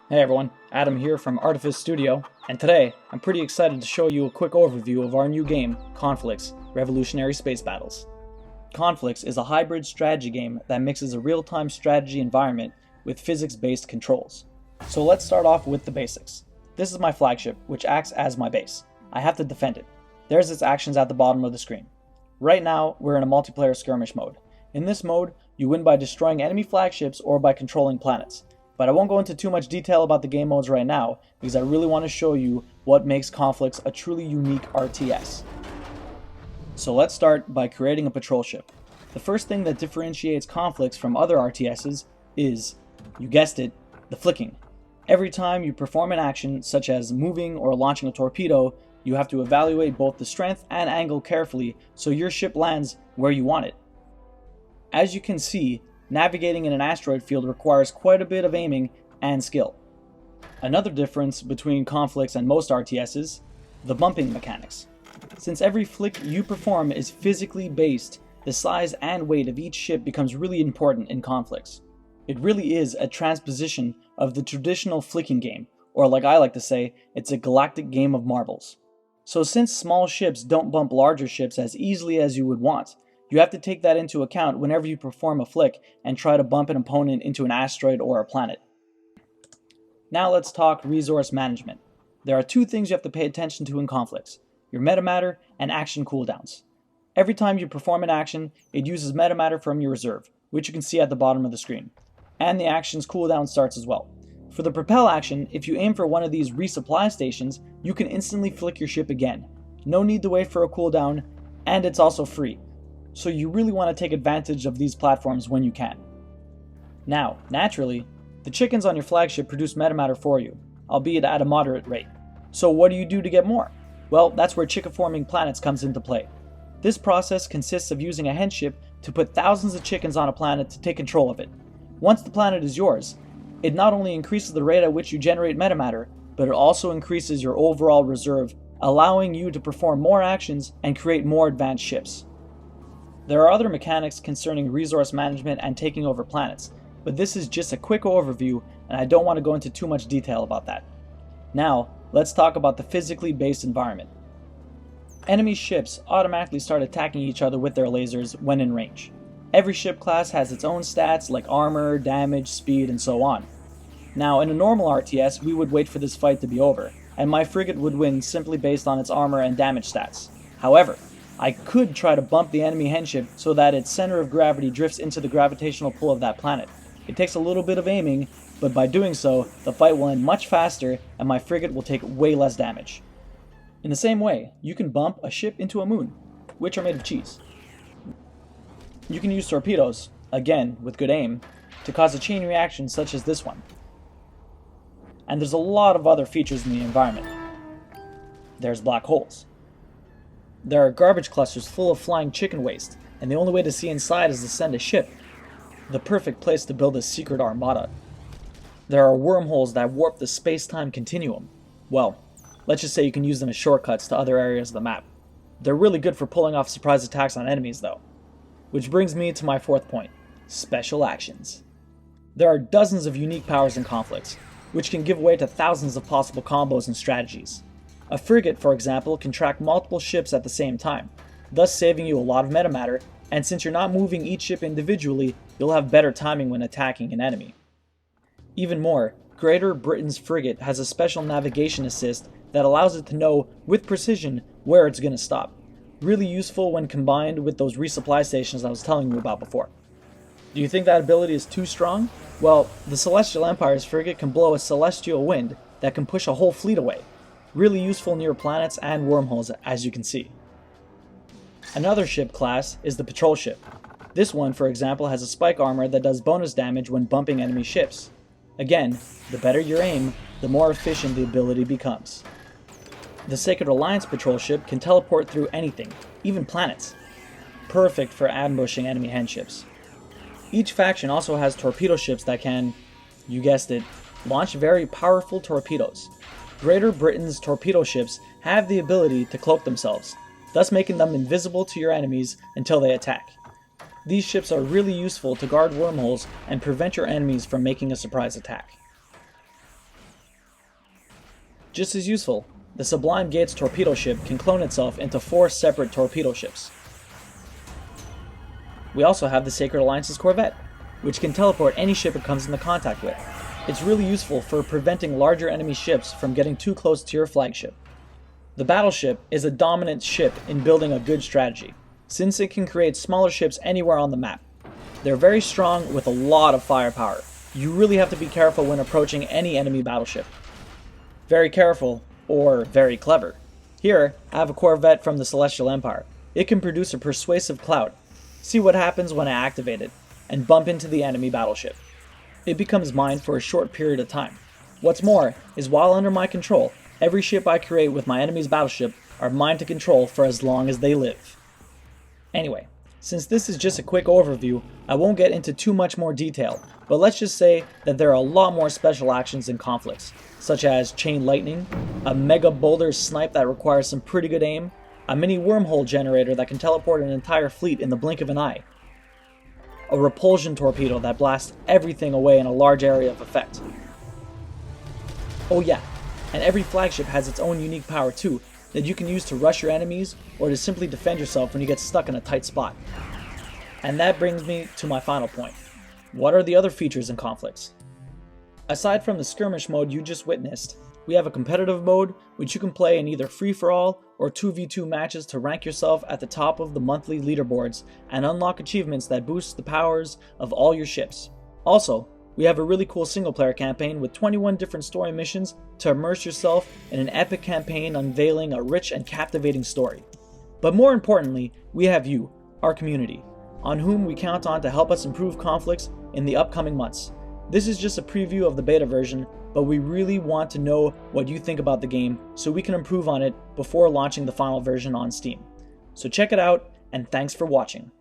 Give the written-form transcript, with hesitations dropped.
Hey everyone, Adam here from Artifice Studio, and today I'm pretty excited to show you a quick overview of our new game, Conflicks, Revolutionary Space Battles. Conflicks is a hybrid strategy game that mixes a real-time strategy environment with physics-based controls. So let's start off with the basics. This is my flagship, which acts as my base. I have to defend it. There's its actions at the bottom of the screen. Right now, we're in a multiplayer skirmish mode. In this mode, you win by destroying enemy flagships or by controlling planets. But I won't go into too much detail about the game modes right now, because I really want to show you what makes Conflicks a truly unique RTS. So let's start by creating a patrol ship. The first thing that differentiates Conflicks from other RTSs is, you guessed it, the flicking. Every time you perform an action, such as moving or launching a torpedo, you have to evaluate both the strength and angle carefully so your ship lands where you want it. As you can see, navigating in an asteroid field requires quite a bit of aiming and skill. Another difference between Conflicks and most RTSs, the bumping mechanics. Since every flick you perform is physically based, the size and weight of each ship becomes really important in Conflicks. It really is a transposition of the traditional flicking game, or like I like to say, it's a galactic game of marbles. So since small ships don't bump larger ships as easily as you would want, you have to take that into account whenever you perform a flick and try to bump an opponent into an asteroid or a planet. Now let's talk resource management. There are two things you have to pay attention to in Conflicks: your metamatter and action cooldowns. Every time you perform an action, it uses metamatter from your reserve, which you can see at the bottom of the screen. And the action's cooldown starts as well. For the propel action, if you aim for one of these resupply stations, you can instantly flick your ship again. No need to wait for a cooldown, and it's also free. So you really want to take advantage of these platforms when you can. Now, naturally, the chickens on your flagship produce metamatter for you, albeit at a moderate rate. So what do you do to get more? Well, that's where chicken-forming planets comes into play. This process consists of using a hen ship to put thousands of chickens on a planet to take control of it. Once the planet is yours, it not only increases the rate at which you generate metamatter, but it also increases your overall reserve, allowing you to perform more actions and create more advanced ships. There are other mechanics concerning resource management and taking over planets, but this is just a quick overview and I don't want to go into too much detail about that. Now, let's talk about the physically based environment. Enemy ships automatically start attacking each other with their lasers when in range. Every ship class has its own stats like armor, damage, speed, and so on. Now, in a normal RTS, we would wait for this fight to be over, and my frigate would win simply based on its armor and damage stats. However, I could try to bump the enemy hen ship so that its center of gravity drifts into the gravitational pull of that planet. It takes a little bit of aiming, but by doing so, the fight will end much faster and my frigate will take way less damage. In the same way, you can bump a ship into a moon, which are made of cheese. You can use torpedoes, again with good aim, to cause a chain reaction such as this one. And there's a lot of other features in the environment. There's black holes. There are garbage clusters full of flying chicken waste, and the only way to see inside is to send a ship. The perfect place to build a secret armada. There are wormholes that warp the space-time continuum. Well, let's just say you can use them as shortcuts to other areas of the map. They're really good for pulling off surprise attacks on enemies though. Which brings me to my fourth point: special actions. There are dozens of unique powers in Conflicks, which can give way to thousands of possible combos and strategies. A frigate, for example, can track multiple ships at the same time, thus saving you a lot of metamatter, and since you're not moving each ship individually, you'll have better timing when attacking an enemy. Even more, Greater Britain's frigate has a special navigation assist that allows it to know with precision where it's going to stop. Really useful when combined with those resupply stations I was telling you about before. Do you think that ability is too strong? Well, the Celestial Empire's frigate can blow a celestial wind that can push a whole fleet away. Really useful near planets and wormholes, as you can see. Another ship class is the patrol ship. This one, for example, has a spike armor that does bonus damage when bumping enemy ships. Again, the better your aim, the more efficient the ability becomes. The Sacred Alliance patrol ship can teleport through anything, even planets. Perfect for ambushing enemy hen ships. Each faction also has torpedo ships that can, you guessed it, launch very powerful torpedoes. Greater Britain's torpedo ships have the ability to cloak themselves, thus making them invisible to your enemies until they attack. These ships are really useful to guard wormholes and prevent your enemies from making a surprise attack. Just as useful, the Sublime Gates torpedo ship can clone itself into 4 separate torpedo ships. We also have the Sacred Alliance's corvette, which can teleport any ship it comes into contact with. It's really useful for preventing larger enemy ships from getting too close to your flagship. The battleship is a dominant ship in building a good strategy, since it can create smaller ships anywhere on the map. They're very strong with a lot of firepower. You really have to be careful when approaching any enemy battleship. Very careful, or very clever. Here, I have a corvette from the Celestial Empire. It can produce a persuasive cloud. See what happens when I activate it, and bump into the enemy battleship. It becomes mine for a short period of time. What's more, is while under my control, every ship I create with my enemy's battleship are mine to control for as long as they live. Anyway, since this is just a quick overview, I won't get into too much more detail, but let's just say that there are a lot more special actions in Conflicks, such as Chain Lightning, a Mega Boulder Snipe that requires some pretty good aim, a mini wormhole generator that can teleport an entire fleet in the blink of an eye, a repulsion torpedo that blasts everything away in a large area of effect. Oh yeah, and every flagship has its own unique power too, that you can use to rush your enemies or to simply defend yourself when you get stuck in a tight spot. And that brings me to my final point. What are the other features in Conflicks? Aside from the skirmish mode you just witnessed, we have a competitive mode which you can play in either free-for-all or 2v2 matches to rank yourself at the top of the monthly leaderboards and unlock achievements that boost the powers of all your ships. Also, we have a really cool single-player campaign with 21 different story missions to immerse yourself in an epic campaign unveiling a rich and captivating story. But more importantly, we have you, our community, on whom we count on to help us improve Conflicks in the upcoming months. This is just a preview of the beta version, but we really want to know what you think about the game so we can improve on it before launching the final version on Steam. So check it out, and thanks for watching.